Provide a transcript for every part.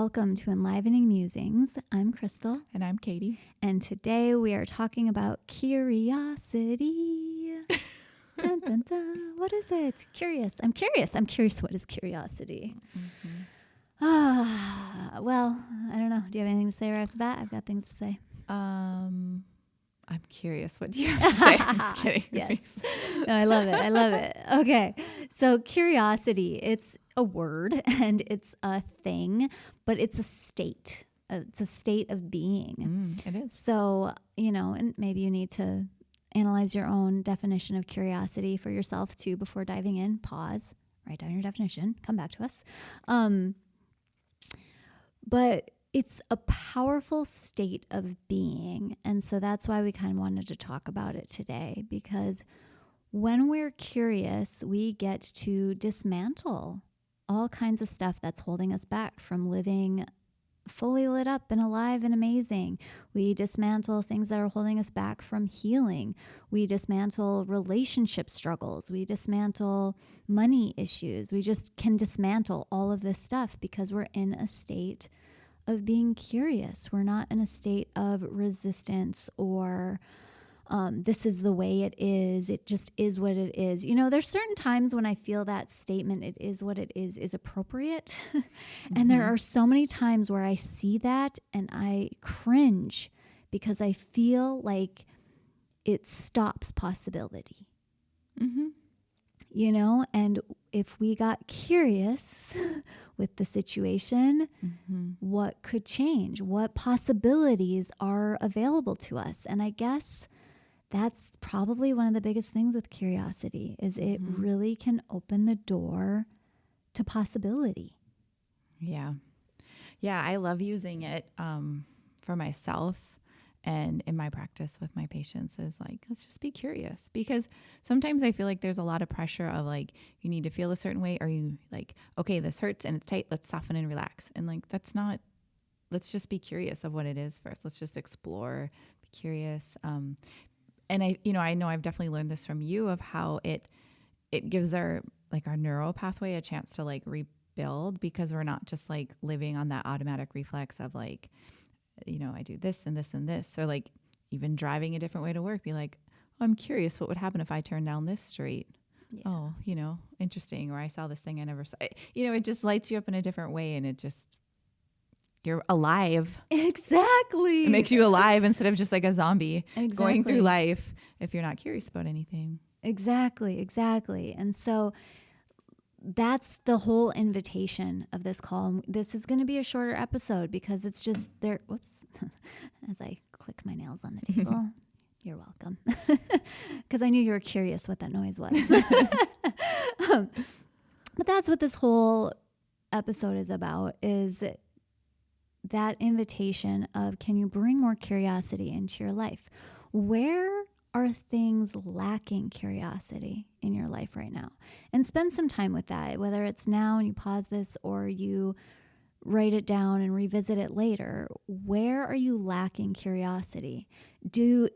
welcome to Enlivening Musings. I'm Crystal. And I'm Katie. And today we are talking about curiosity. Dun, dun, dun. What is it? Curious. I'm curious. What is curiosity? Mm-hmm. Well, I don't know. Do you have anything to say right off the bat? I've got things to say. I'm curious. What do you have to say? I'm just kidding. Yes. No, I love it. Okay. So curiosity, it's a word and it's a thing, but it's a state. It's a state of being. It is. So, and maybe you need to analyze your own definition of curiosity for yourself too before diving in. Pause, write down your definition, come back to us. But it's a powerful state of being. And so that's why we kind of wanted to talk about it today, because when we're curious, we get to dismantle all kinds of stuff that's holding us back from living fully lit up and alive and amazing. We dismantle things that are holding us back from healing. We dismantle relationship struggles. We dismantle money issues. We just can dismantle all of this stuff because we're in a state of being curious. We're not in a state of resistance or this is the way it is. It just is what it is. There's certain times when I feel that statement, it is what it is appropriate. And there are so many times where I see that and I cringe because I feel like it stops possibility. And if we got curious with the situation, what could change? What possibilities are available to us? And I guess that's probably one of the biggest things with curiosity is it really can open the door to possibility. Yeah. Yeah, I love using it for myself. And in my practice with my patients is like, let's just be curious, because sometimes I feel like there's a lot of pressure of like, you need to feel a certain way, or you like, okay, this hurts and it's tight. Let's soften and relax. And like, that's not, let's just be curious of what it is first. Let's just explore, be curious. And I know I've definitely learned this from you of how it gives our neural pathway a chance to like rebuild, because we're not just like living on that automatic reflex of like, I do this and this and this, or like even driving a different way to work, be like, oh, I'm curious what would happen if I turned down this street. Yeah. Oh, interesting. Or I saw this thing I never saw. It just lights you up in a different way, and you're alive. Exactly. It makes you alive instead of just like a zombie going through life if you're not curious about anything. Exactly. And so that's the whole invitation of this call. This is going to be a shorter episode because it's just there. Whoops. As I click my nails on the table. You're welcome. Because I knew you were curious what that noise was. But that's what this whole episode is about, is that invitation of, can you bring more curiosity into your life? Where are things lacking curiosity in your life right now? And spend some time with that, whether it's now and you pause this or you write it down and revisit it later. Where are you lacking curiosity? Do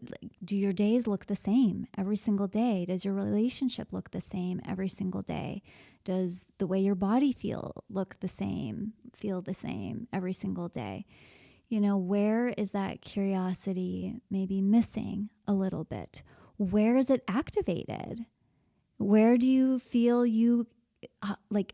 your days look the same every single day? Does your relationship look the same every single day? Does the way your body feel the same every single day? Where is that curiosity maybe missing a little bit? Where is it activated? Where do you feel you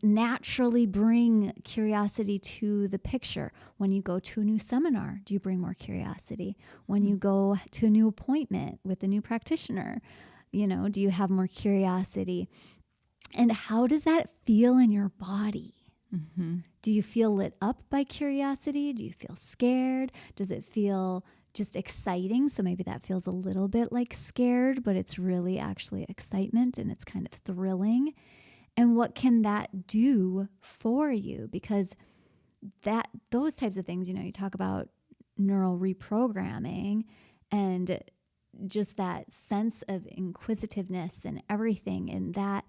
naturally bring curiosity to the picture? When you go to a new seminar, do you bring more curiosity? When you go to a new appointment with a new practitioner, do you have more curiosity? And how does that feel in your body? Do you feel lit up by curiosity? Do you feel scared? Does it feel just exciting? So maybe that feels a little bit like scared, but it's really actually excitement and it's kind of thrilling. And what can that do for you? Because those types of things, you talk about neural reprogramming and just that sense of inquisitiveness and everything, and that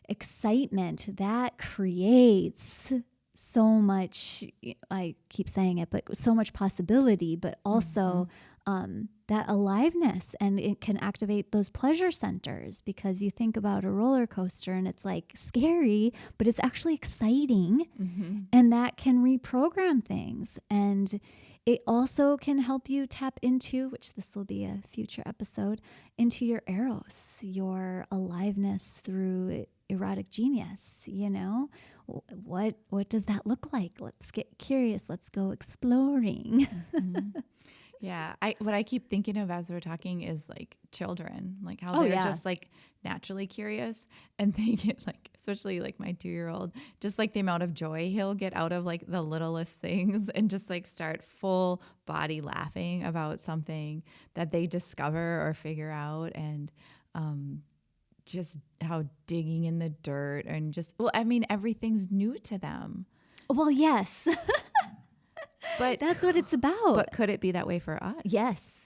excitement that creates so much, I keep saying it, but so much possibility, but also that that aliveness, and it can activate those pleasure centers, because you think about a roller coaster and it's like scary, but it's actually exciting. Mm-hmm. And that can reprogram things. And it also can help you tap into, which this will be a future episode, into your eros, your aliveness through erotic genius. You know, what does that look like? Let's get curious. Let's go exploring. Mm-hmm. Yeah. What I keep thinking of as we're talking is like children, like how Oh, they're yeah. just like naturally curious, and they get like, especially like my 2-year-old, just like the amount of joy he'll get out of like the littlest things, and just like start full body laughing about something that they discover or figure out. And, just how digging in the dirt and just, well, I mean, everything's new to them. Well, yes. But That's what it's about. But could it be that way for us? Yes.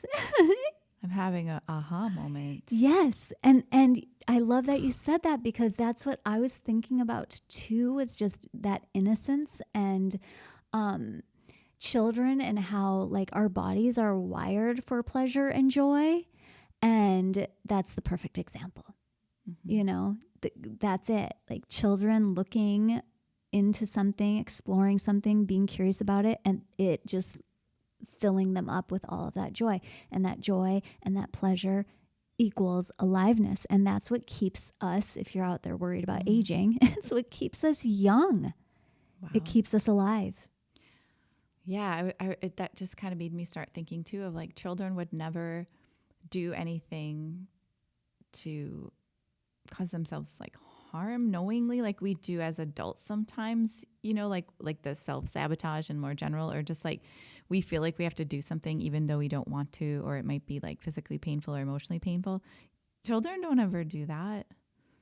I'm having a aha moment. Yes. And I love that you said that, because that's what I was thinking about too, was just that innocence and children, and how like our bodies are wired for pleasure and joy. And that's the perfect example. Mm-hmm. You know, that's it. Like children looking into something, exploring something, being curious about it, and it just filling them up with all of that joy. And that joy and that pleasure equals aliveness. And that's what keeps us, if you're out there worried about aging, it's what keeps us young. Wow. It keeps us alive. Yeah, that just kind of made me start thinking too of like children would never do anything to cause themselves like harm knowingly, like we do as adults sometimes, you know, like the self-sabotage and more general, or just like we feel like we have to do something even though we don't want to, or it might be like physically painful or emotionally painful. Children don't ever do that.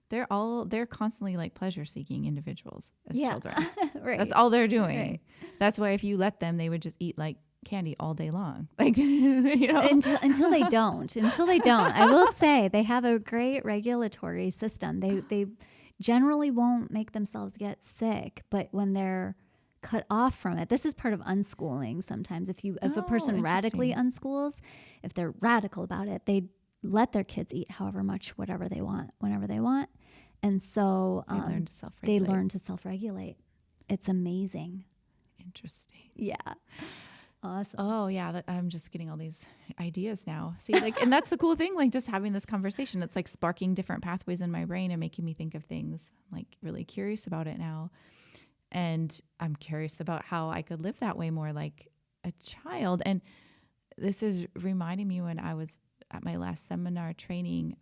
They're constantly like pleasure seeking individuals as children. Right. That's all they're doing. Right. That's why if you let them, they would just eat like candy all day long. Like, you know, until they don't. I will say they have a great regulatory system. They generally won't make themselves get sick, but when they're cut off from it, this is part of unschooling. Sometimes if a person radically unschools, if they're radical about it, they let their kids eat however much, whatever they want, whenever they want. And so they learn to self-regulate. It's amazing. Interesting. Yeah. Awesome. Oh yeah. I'm just getting all these ideas now. See, like, and that's the cool thing, like just having this conversation, it's like sparking different pathways in my brain and making me think of things. I'm like really curious about it now. And I'm curious about how I could live that way more like a child. And this is reminding me when I was at my last seminar training,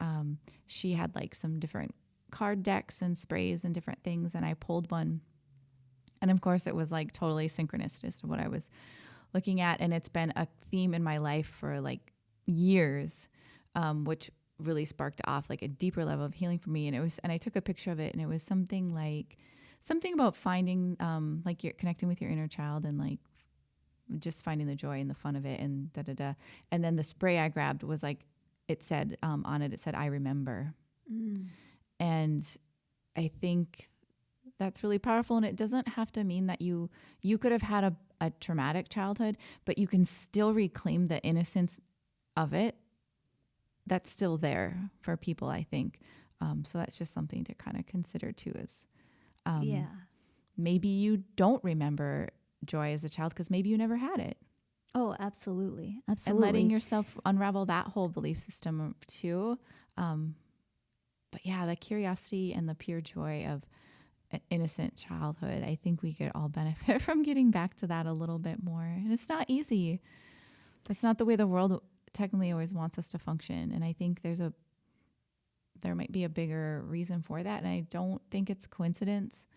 she had like some different card decks and sprays and different things. And I pulled one. And of course it was like totally synchronistic to what I was looking at. And it's been a theme in my life for like years, which really sparked off like a deeper level of healing for me. And I took a picture of it, and it was something about finding, like you're connecting with your inner child and like just finding the joy and the fun of it and da-da-da. And then the spray I grabbed was like, it said, on it, I remember. And I think that's really powerful. And it doesn't have to mean that you could have had a traumatic childhood, but you can still reclaim the innocence of it. That's still there for people, I think. So that's just something to kind of consider too, is maybe you don't remember joy as a child because maybe you never had it. Oh, absolutely. Absolutely. And letting yourself unravel that whole belief system too. But yeah, the curiosity and the pure joy of an innocent childhood, I think we could all benefit from getting back to that a little bit more. And it's not easy. That's not the way the world technically always wants us to function. And I think there might be a bigger reason for that. And I don't think it's coincidence.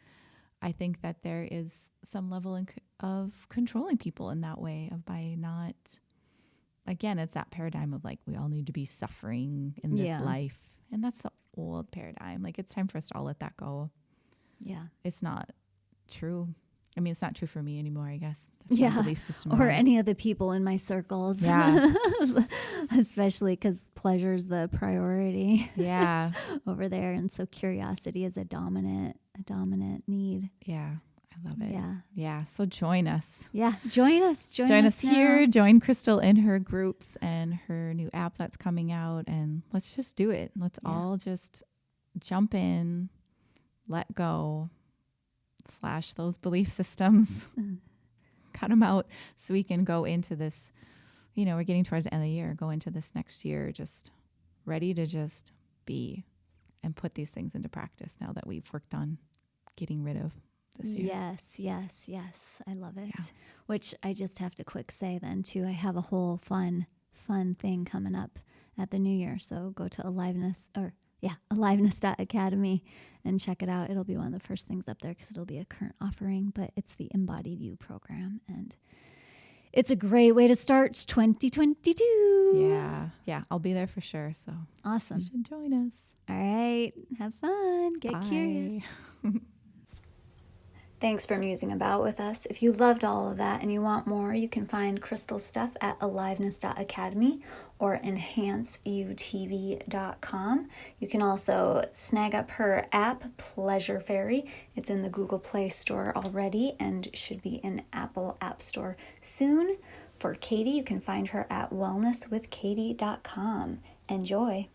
I think that there is some level of controlling people in that way, of by not, again, it's that paradigm of like, we all need to be suffering in this life. And that's the old paradigm. Like, it's time for us to all let that go. Yeah. It's not true. I mean, it's not true for me anymore, I guess. That's my belief system. Or any of the people in my circles. Yeah. Especially because pleasure's the priority. Yeah. Over there. And so curiosity is a dominant need. Yeah. I I love it. Yeah. Yeah. So join us. Yeah. Join us. Join us now. here. Join Crystal in her groups and her new app that's coming out. And let's just do it. Let's all just jump in, let go, slash those belief systems, cut them out so we can go into this. We're getting towards the end of the year, go into this next year, just ready to just be and put these things into practice now that we've worked on getting rid of this year. Yes. I love it. Yeah. Which I just have to quick say then too, I have a whole fun thing coming up at the new year. So go to aliveness.academy and check it out. It'll be one of the first things up there because it'll be a current offering, but it's the Embodied You program. And it's a great way to start 2022. Yeah. I'll be there for sure. So awesome. You should join us. All right. Have fun. Get curious. Thanks for musing about with us. If you loved all of that and you want more, you can find Crystal's stuff at aliveness.academy or enhanceutv.com. You can also snag up her app, Pleasure Fairy. It's in the Google Play Store already and should be in Apple App Store soon. For Katie, you can find her at wellnesswithkatie.com. Enjoy.